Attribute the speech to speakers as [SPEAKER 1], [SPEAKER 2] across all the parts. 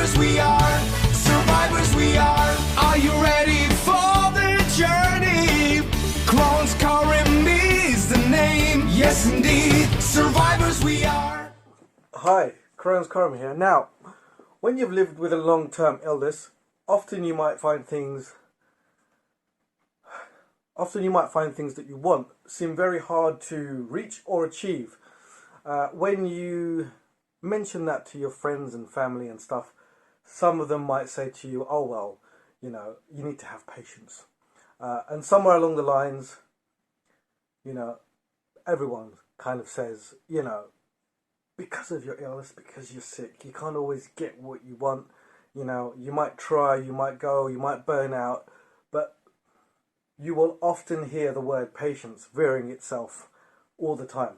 [SPEAKER 1] Survivors we are, survivors we are. Are you ready for the journey? Clones Karim is the name, yes indeed. Survivors we are.
[SPEAKER 2] Hi, Clones Karim here. Now, when you've lived with a long-term illness, often you might find things that you want seem very hard to reach or achieve. When you mention that to your friends and family and stuff, some of them might say to you, oh well, you know, you need to have patience. And somewhere along the lines, you know, everyone kind of says, you know, because of your illness, because you're sick, you can't always get what you want. You know, you might try, you might go, you might burn out, but you will often hear the word patience rearing itself all the time.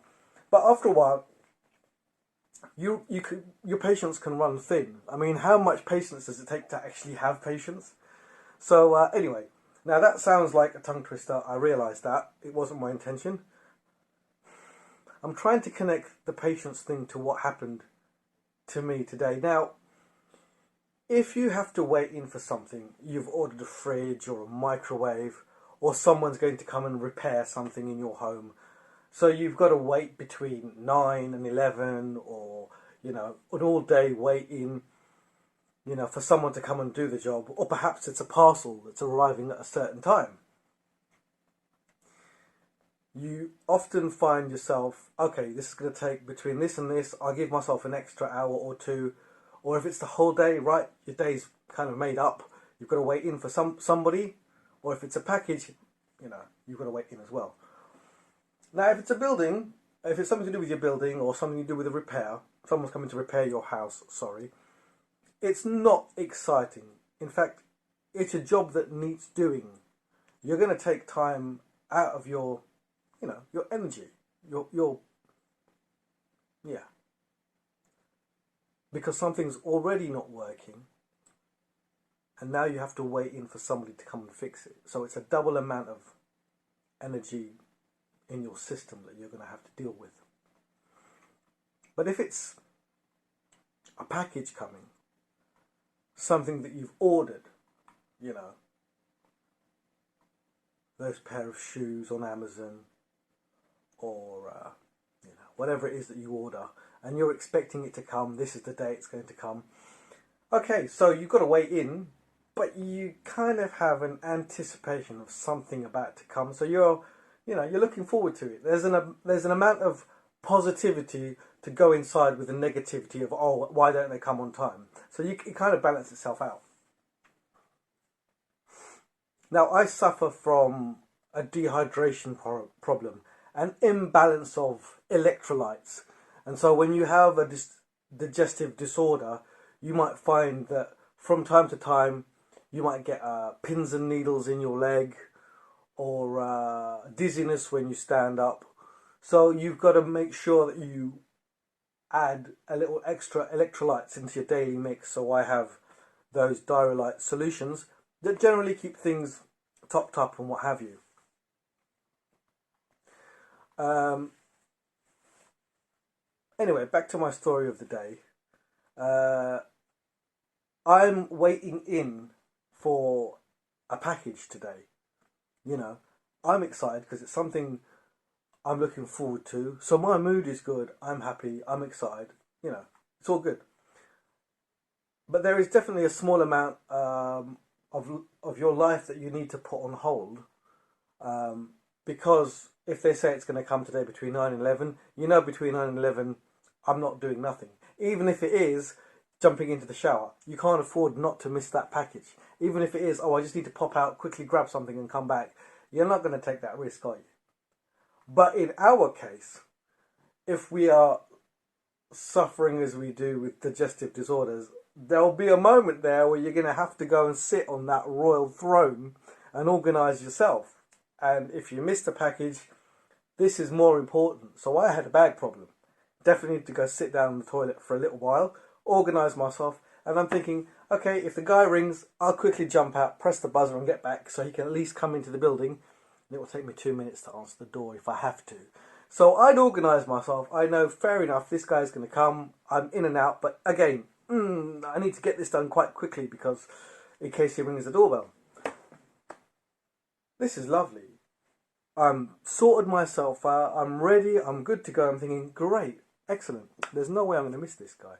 [SPEAKER 2] But after a while, your patience can run thin. I mean, how much patience does it take to actually have patience? So anyway, now that sounds like a tongue twister. I realise that. It wasn't my intention. I'm trying to connect the patience thing to what happened to me today. Now, if you have to wait in for something, you've ordered a fridge or a microwave, or someone's going to come and repair something in your home, so you've got to wait between 9 and 11, or, you know, an all-day wait-in, you know, for someone to come and do the job, or perhaps it's a parcel that's arriving at a certain time. You often find yourself, okay, this is going to take between this and this, I'll give myself an extra hour or two. Or if it's the whole day, right, your day's kind of made up, you've got to wait in for somebody. Or if it's a package, you know, you've got to wait in as well. Now, if it's a building, if it's something to do with your building or something to do with a repair, someone's coming to repair your house, sorry, it's not exciting. In fact, it's a job that needs doing. You're going to take time out of your, you know, your energy, yeah. Because something's already not working, and now you have to wait in for somebody to come and fix it. So it's a double amount of energy in your system that you're going to have to deal with. But if it's a package coming, something that you've ordered, you know, those pair of shoes on Amazon, or you know, whatever it is that you order, and you're expecting it to come, this is the day it's going to come. Okay, so you've got to wait in, but you kind of have an anticipation of something about to come. So you're looking forward to it. There's an amount of positivity to go inside with the negativity of, oh, why don't they come on time? So it kind of balances itself out. Now, I suffer from a dehydration problem, an imbalance of electrolytes. And so when you have a digestive disorder, you might find that from time to time, you might get pins and needles in your leg, or dizziness when you stand up. So you've got to make sure that you add a little extra electrolytes into your daily mix. So I have those Diarylyte solutions that generally keep things topped up and what have you. Anyway, back to my story of the day. I'm waiting in for a package today. You know, I'm excited because it's something I'm looking forward to. So my mood is good. I'm happy. I'm excited. You know, it's all good. But there is definitely a small amount of your life that you need to put on hold, because if they say it's going to come today between 9 and 11, you know, between 9 and 11, I'm not doing nothing. Even if it is jumping into the shower, you can't afford not to miss that package. Even if it is, oh, I just need to pop out, quickly grab something and come back. You're not going to take that risk, are you? But in our case, if we are suffering as we do with digestive disorders, there'll be a moment there where you're going to have to go and sit on that royal throne and organise yourself. And if you miss the package, this is more important. So I had a bag problem. Definitely need to go sit down in the toilet for a little while, organise myself, and I'm thinking, okay, if the guy rings, I'll quickly jump out, press the buzzer and get back so he can at least come into the building. And it will take me 2 minutes to answer the door if I have to. So I'd organise myself. I know, fair enough, this guy's going to come. I'm in and out. But again, I need to get this done quite quickly because in case he rings the doorbell. This is lovely. I'm sorted myself out. I'm ready. I'm good to go. I'm thinking, great, excellent. There's no way I'm going to miss this guy.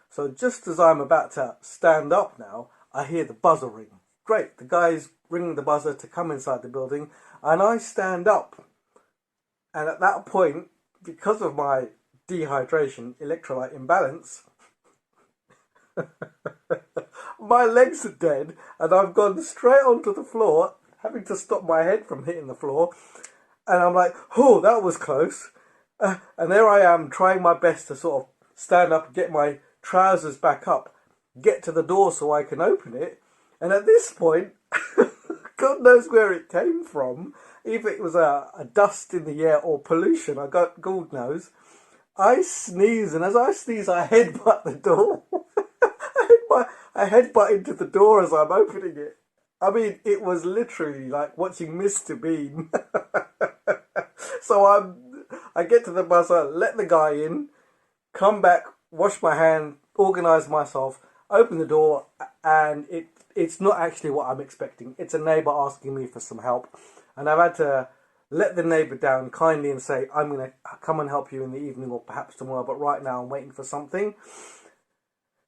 [SPEAKER 2] So just as I'm about to stand up now, I hear the buzzer ring. Great, the guy's ringing the buzzer to come inside the building, and I stand up. And at that point, because of my dehydration, electrolyte imbalance, my legs are dead, and I've gone straight onto the floor, having to stop my head from hitting the floor. And I'm like, oh, that was close. And there I am, trying my best to sort of stand up and get my trousers back up, get to the door so I can open it. And at this point, God knows where it came from. If it was a dust in the air or pollution, God knows. I sneeze, and as I sneeze, I headbutt the door. I headbutt into the door as I'm opening it. I mean, it was literally like watching Mr. Bean. So I get to the buzzer, let the guy in, come back, wash my hand, organise myself, open the door, and it's not actually what I'm expecting. It's a neighbour asking me for some help, and I've had to let the neighbour down kindly and say, I'm going to come and help you in the evening or perhaps tomorrow, but right now I'm waiting for something.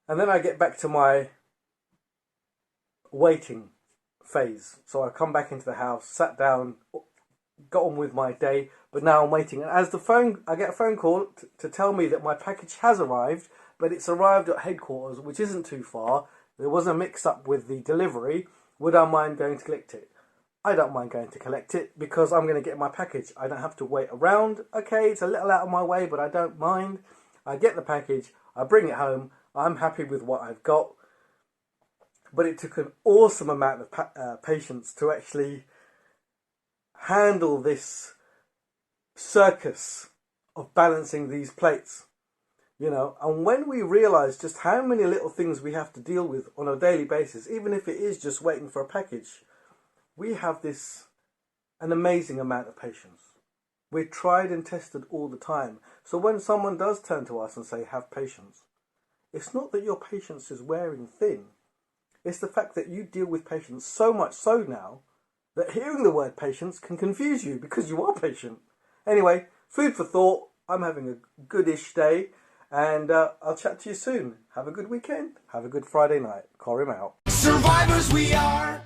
[SPEAKER 2] And then I get back to my waiting phase. So I come back into the house, sat down, got on with my day, but now I'm waiting. And as I get a phone call to tell me that my package has arrived, but it's arrived at headquarters, which isn't too far. There was a mix-up with the delivery. Would I mind going to collect it? I don't mind going to collect it because I'm going to get my package. I don't have to wait around. Okay, it's a little out of my way, but I don't mind. I get the package, I bring it home, I'm happy with what I've got. But it took an awesome amount of patience to actually handle this circus of balancing these plates. You know, and when we realise just how many little things we have to deal with on a daily basis, even if it is just waiting for a package, we have an amazing amount of patience. We're tried and tested all the time. So when someone does turn to us and say, have patience, it's not that your patience is wearing thin. It's the fact that you deal with patience so much so now that hearing the word patience can confuse you because you are patient. Anyway, food for thought. I'm having a goodish day. And I'll chat to you soon. Have a good weekend. Have a good Friday night. Corim out.
[SPEAKER 1] Survivors we are.